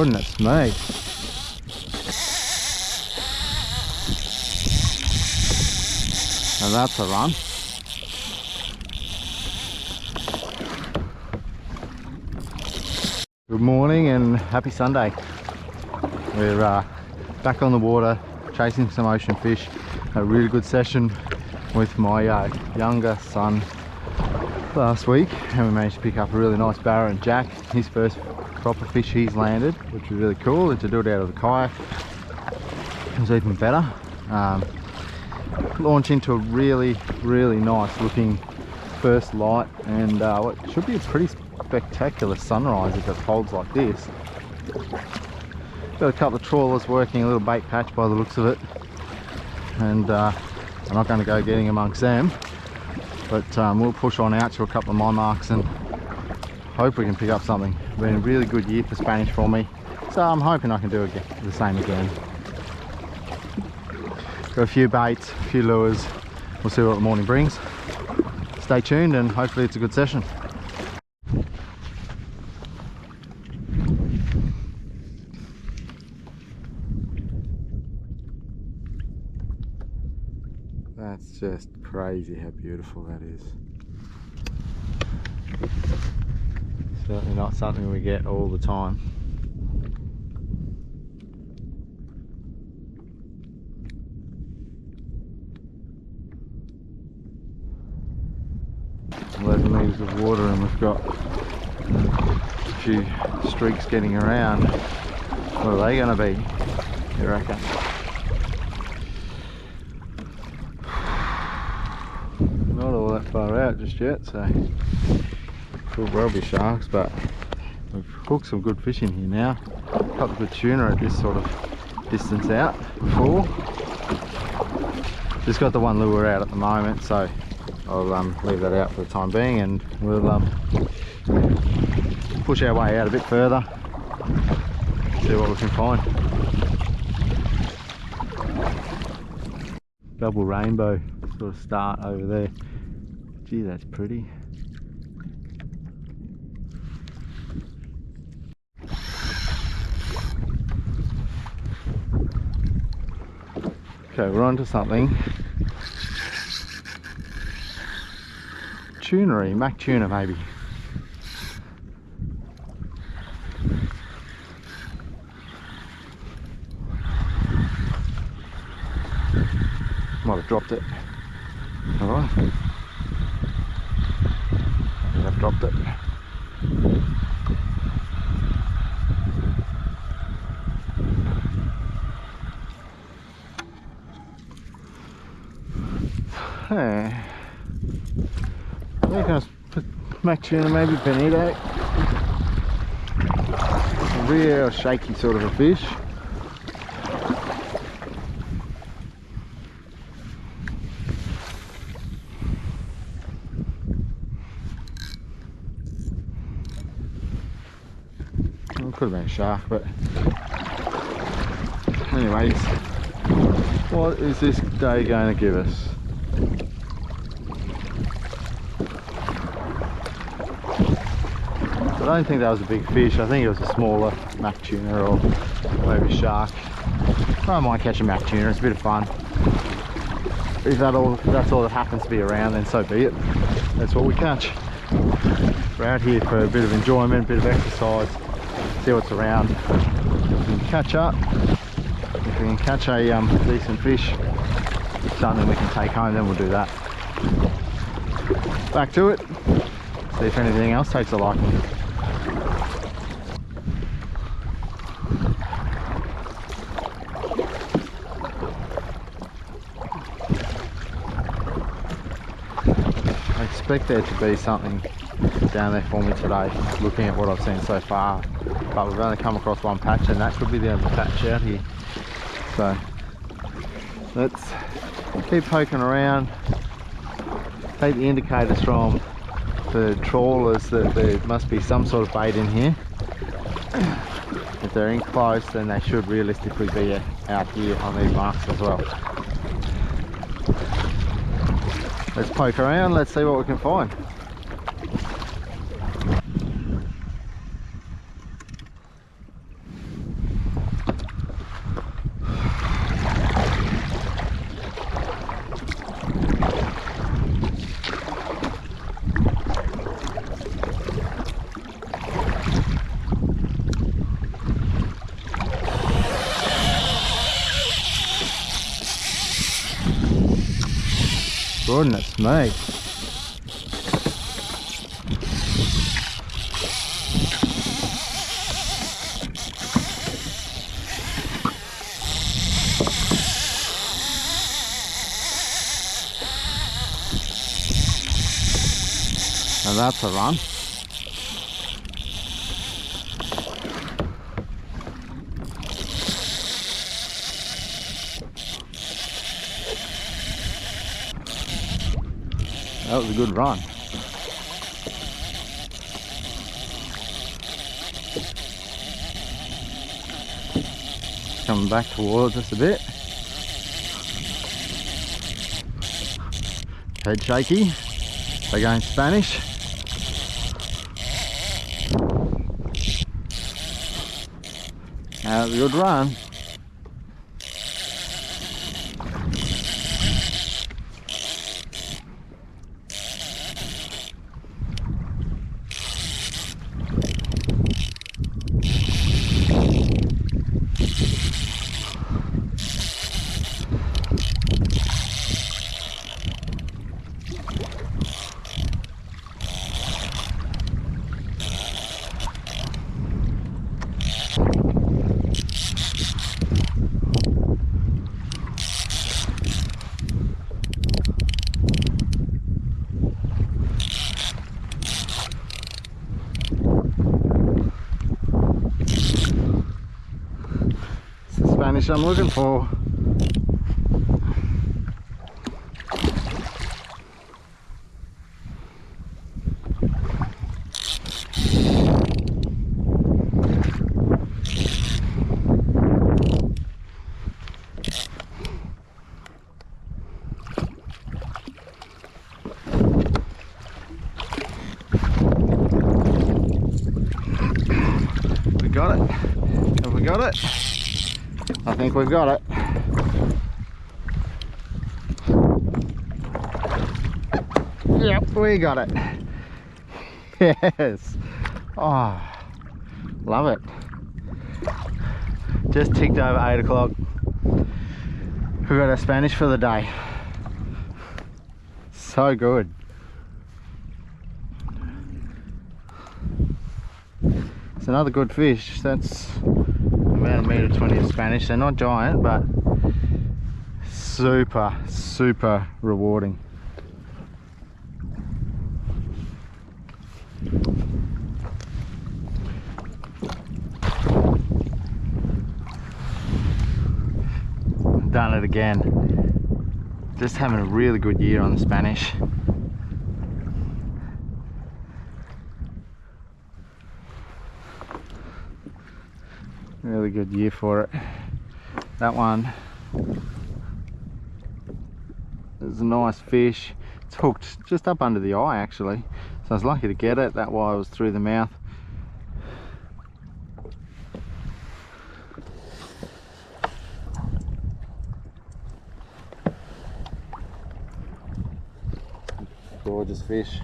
Goodness me. And that's a run. Good morning and happy Sunday. We're back on the water chasing some ocean fish. A really good session with my younger son last week, and we managed to pick up a really nice barra and jack, his first proper fish he's landed, which was really cool. And to do it out of the kayak was even better. Launch into a really nice looking first light, and what should be a pretty spectacular sunrise if it holds like this. Got a couple of trawlers working a little bait patch by the looks of it, and I'm not going to go getting amongst them, but we'll push on out to a couple of my marks and hope we can pick up something. Been a really good year for Spanish for me, so I'm hoping I can do the same again. Got a few baits, a few lures. We'll see what the morning brings. Stay tuned and hopefully it's a good session. That's just crazy how beautiful that is. Certainly not something we get all the time. Meters of water, and we've got a few streaks getting around. What are they going to be, you reckon? Not all that far out just yet, so could well be sharks, but we've hooked some good fish in here now. Caught the good tuna at this sort of distance out before. Just got the one lure out at the moment, so I'll leave that out for the time being, and we'll push our way out a bit further, see what we can find. Double rainbow sort of start over there. Gee, that's pretty. Okay, we're on to something. Tunery, Mac tuna maybe. Might have dropped it. Alright. I've dropped it. Hey. I think I was Mac tuna, maybe bonito. A real shaky sort of a fish. Well, it could have been a shark, but anyways, what is this day going to give us? I don't think that was a big fish. I think it was a smaller Mac tuna or maybe a shark. I don't mind catching Mac tuna, it's a bit of fun. If that's all that happens to be around, then so be it. That's what we catch. We're out here for a bit of enjoyment, a bit of exercise, see what's around. If we can catch up, if we can catch a decent fish, something we can take home, then we'll do that. Back to it, see if anything else takes a liking. I expect there to be something down there for me today, looking at what I've seen so far, but we've only come across one patch, and that could be the only patch out here. So let's keep poking around, take the indicators from the trawlers that there must be some sort of bait in here. If they're in close, then they should realistically be out here on these marks as well. Let's poke around, let's see what we can find. Goodness me. Now that's a run. That was a good run. Coming back towards us a bit. Head shaky. They're going Spanish. That was a good run. Spanish I'm looking for. We got it. Have we got it? I think we've got it. Yep, we got it. Yes. Oh, love it. Just ticked over 8 o'clock. We got our Spanish for the day. So good. It's another good fish. That's about 1.20 m of Spanish. They're not giant, but super rewarding. Done it again. Just having a really good year on the Spanish. Really good year for it. That one is a nice fish. It's hooked just up under the eye actually, so I was lucky to get it. That wire was through the mouth. Gorgeous fish.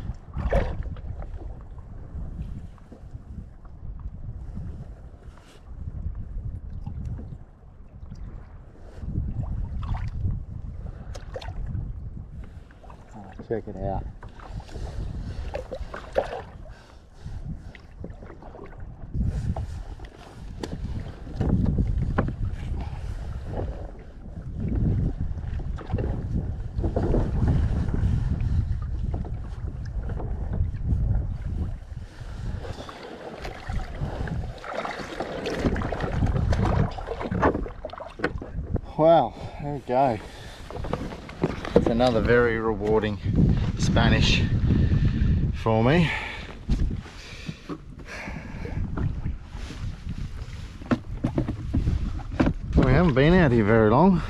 Check it out. Wow, there we go. It's another very rewarding Spanish for me. We haven't been out here very long.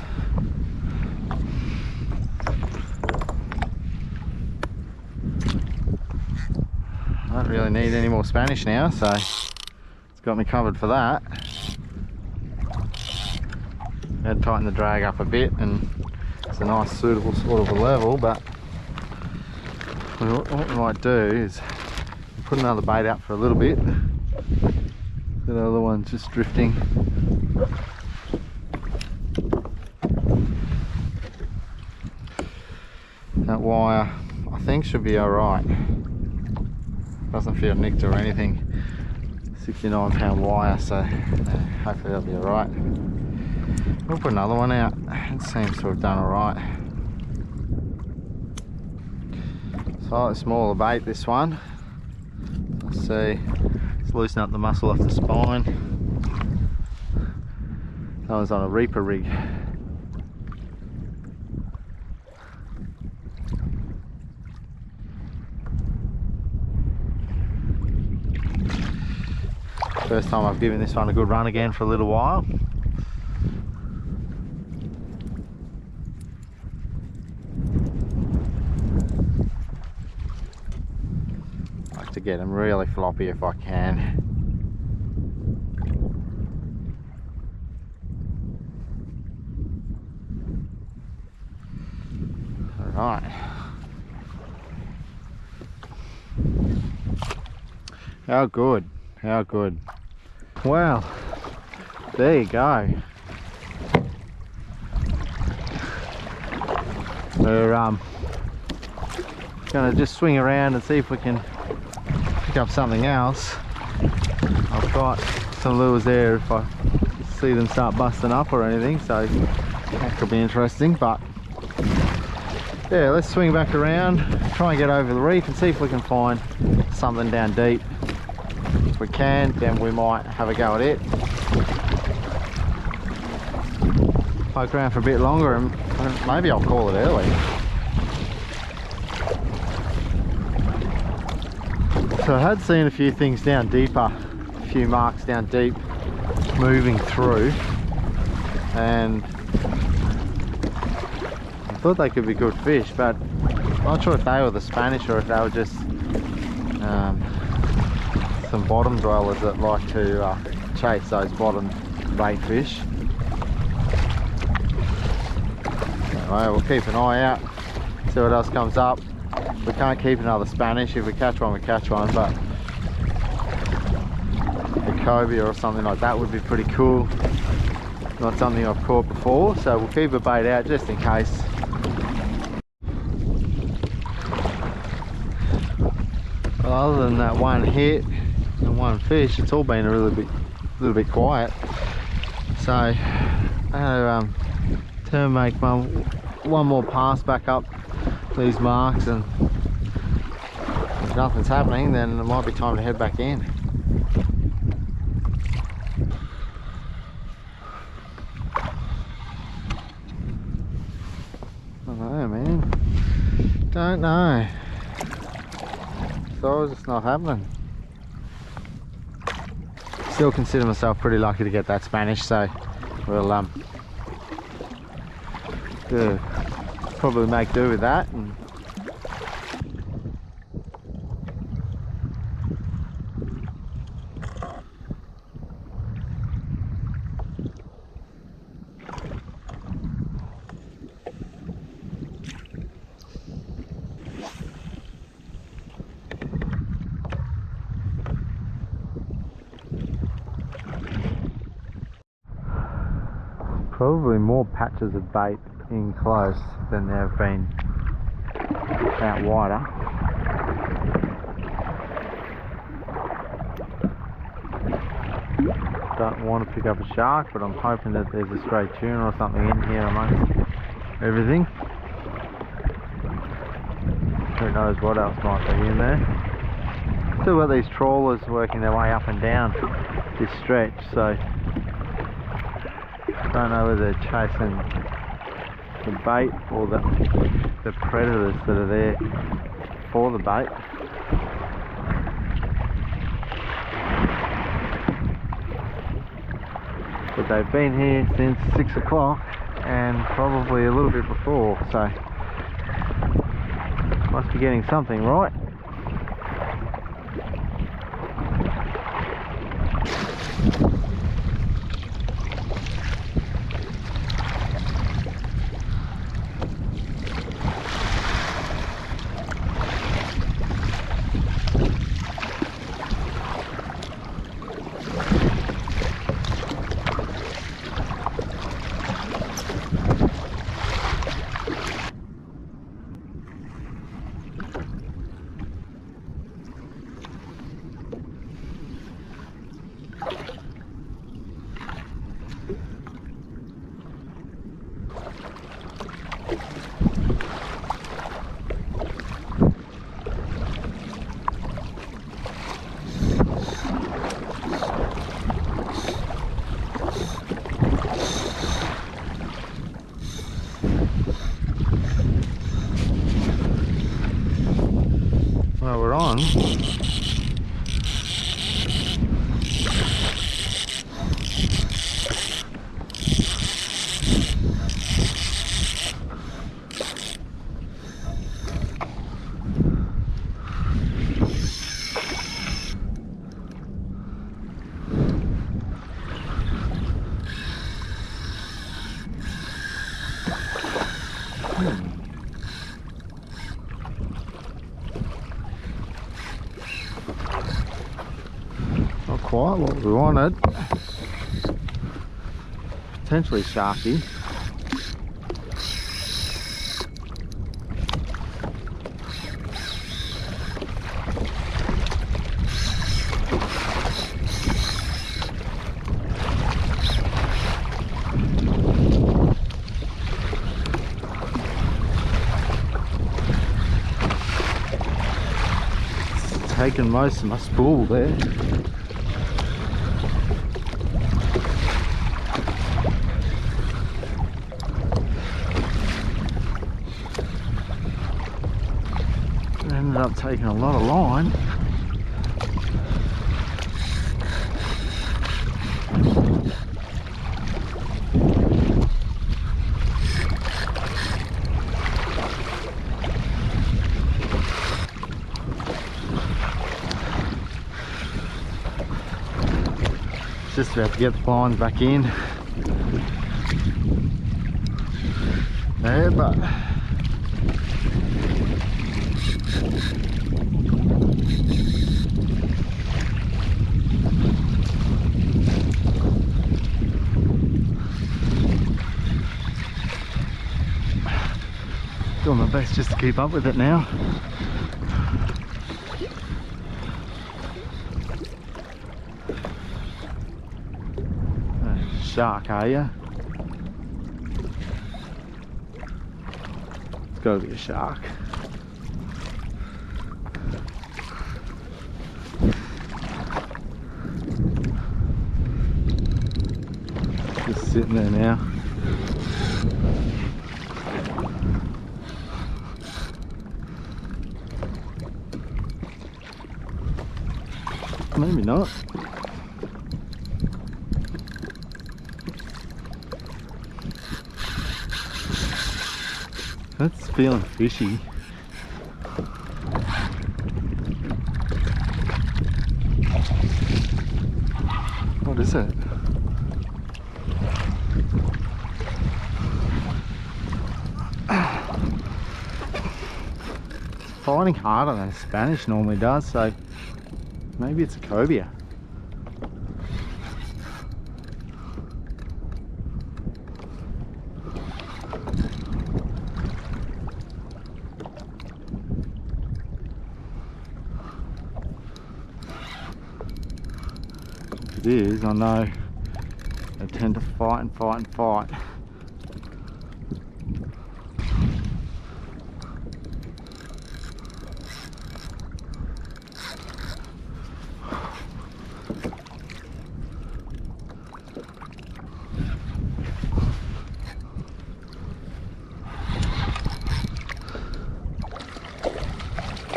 I don't really need any more Spanish now, so it's got me covered for that. I'd tighten the drag up a bit and it's a nice suitable sort of a level, but what we might do is put another bait out for a little bit. The other one's just drifting. That wire, I think, should be alright. Doesn't feel nicked or anything. 69-pound wire, so hopefully that'll be alright. We'll put another one out. It seems to have done alright. Slightly smaller bait, this one. Let's see. Let's loosen up the muscle off the spine. That one's on a reaper rig. First time I've given this one a good run again for a little while. I like to get them really floppy if I can. Alright. How good. How good. Well, there you go. We're gonna just swing around and see if we can pick up something else. I've got some lures there if I see them start busting up or anything, so that could be interesting. But yeah, let's swing back around, try and get over the reef and see if we can find something down deep. If we can, then we might have a go at it. Poke around for a bit longer and maybe I'll call it early. So I had seen a few things down deeper, a few marks down deep moving through, and I thought they could be good fish, but I'm not sure if they were the Spanish or if they were just some bottom dwellers that like to chase those bottom bait fish. Anyway, we'll keep an eye out, see what else comes up. We can't keep another Spanish. If we catch one, we catch one, but a cobia or something like that would be pretty cool. Not something I've caught before, so we'll keep a bait out just in case. Well, other than that one hit and one fish, it's all been a little bit quiet. So I'm gonna make one more pass back up these marks, and if nothing's happening, then it might be time to head back in. I don't know, man. Don't know. So it's just not happening. Still consider myself pretty lucky to get that Spanish, so we'll probably make do with that. And probably more patches of bait in close than there have been out wider. Don't want to pick up a shark, but I'm hoping that there's a stray tuna or something in here amongst everything. Who knows what else might be in there. Still got these trawlers working their way up and down this stretch, so don't know whether they're chasing the bait or the predators that are there for the bait. But they've been here since 6 o'clock and probably a little bit before, so must be getting something right. on. Not quite what we wanted. Potentially sharky. Taken most of my spool there. Ended up taking a lot of line. Just about to get the lines back in there, but doing my best just to keep up with it now. Shark, are you? It's got to be a shark. Just sitting there now. Maybe not. That's feeling fishy. What is it? Fighting harder than Spanish normally does, so maybe it's a cobia. If it is, I know they tend to fight and fight and fight.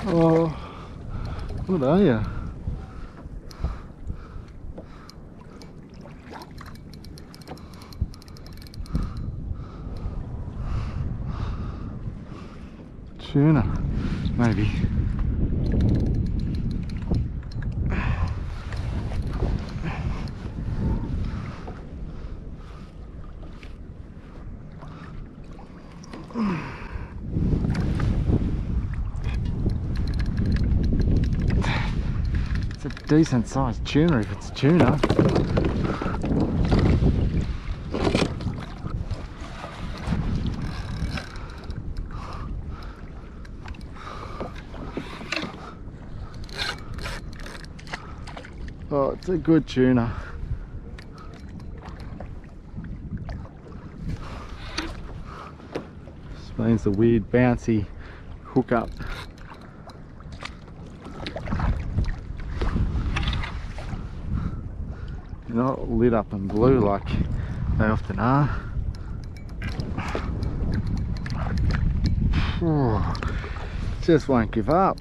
Oh, what are you? Tuna, maybe. It's a decent sized tuna if it's tuna. Oh, it's a good tuna. Explains the weird bouncy hookup. They're not lit up and blue like they often are. Just won't give up.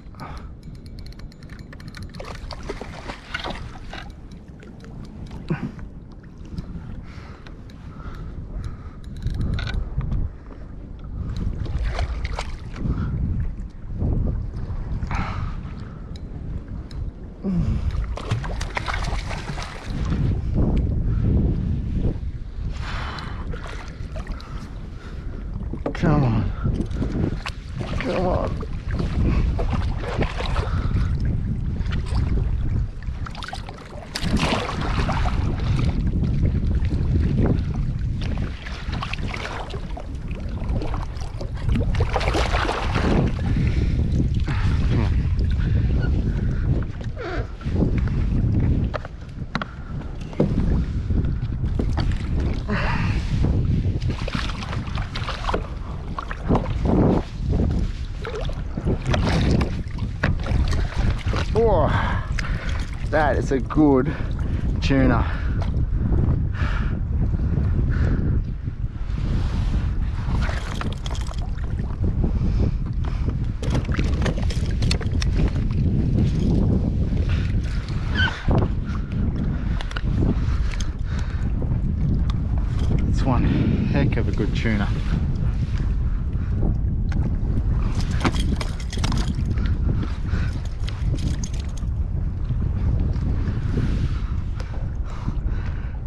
Come on. Come on. Oh, that is a good tuna. It's one heck of a good tuna.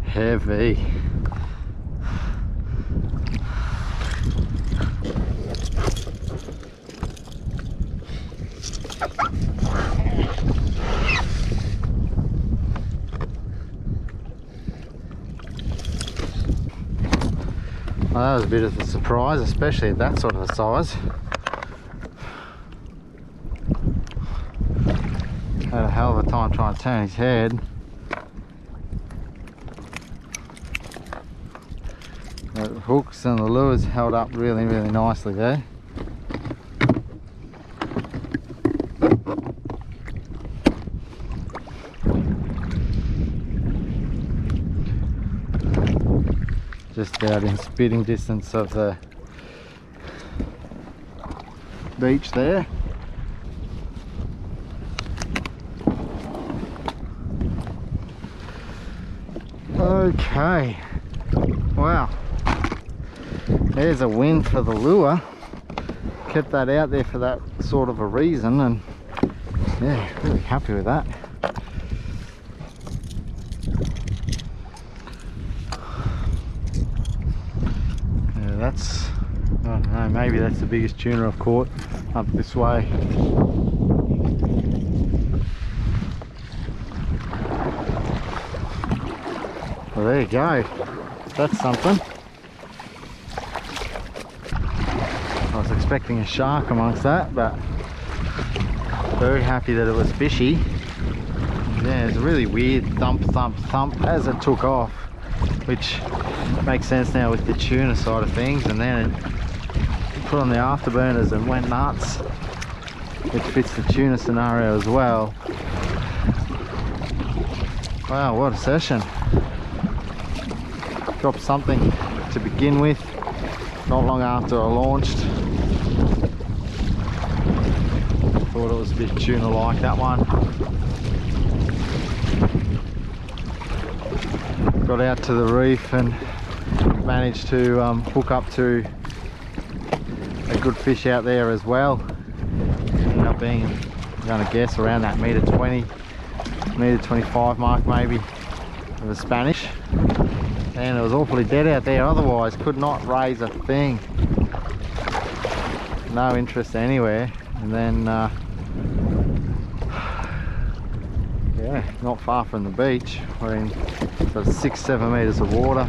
Heavy. Well, that was a bit of a surprise, especially at that sort of a size. Had a hell of a time trying to turn his head. The hooks and the lures held up really nicely there. Just out in spitting distance of the beach there. Okay, wow. There's a win for the lure. Kept that out there for that sort of a reason, and yeah, really happy with that. Yeah, that's, I don't know, maybe that's the biggest tuna I've caught up this way. Well, there you go. That's something. I was expecting a shark amongst that, but very happy that it was fishy. Yeah, it's a really weird thump as it took off, which makes sense now with the tuna side of things, and then it put on the afterburners and went nuts, which fits the tuna scenario as well. Wow, what a session. Dropped something to begin with not long after I launched. Thought it was a bit tuna like, that one. Got out to the reef and managed to hook up to a good fish out there as well. Ended up being, I'm going to guess, around that -20, -25 mark maybe of a Spanish. And it was awfully dead out there otherwise, could not raise a thing. No interest anywhere. And then yeah, not far from the beach, we're in sort of 6-7 meters of water.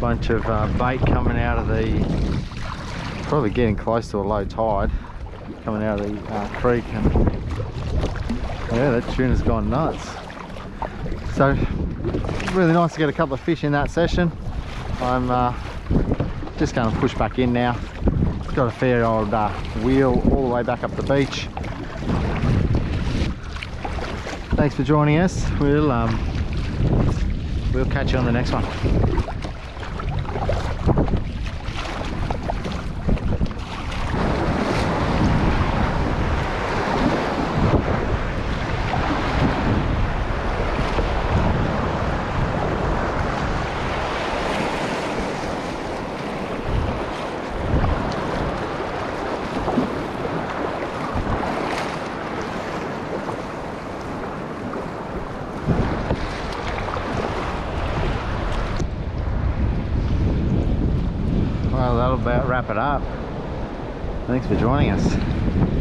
Bunch of bait coming out of the, probably getting close to a low tide, coming out of the creek, and yeah, that tuna's gone nuts. So really nice to get a couple of fish in that session. I'm just going to push back in now. Got a fair old wheel all the way back up the beach. Thanks for joining us. We'll catch you on the next one. about wrap it up. Thanks for joining us.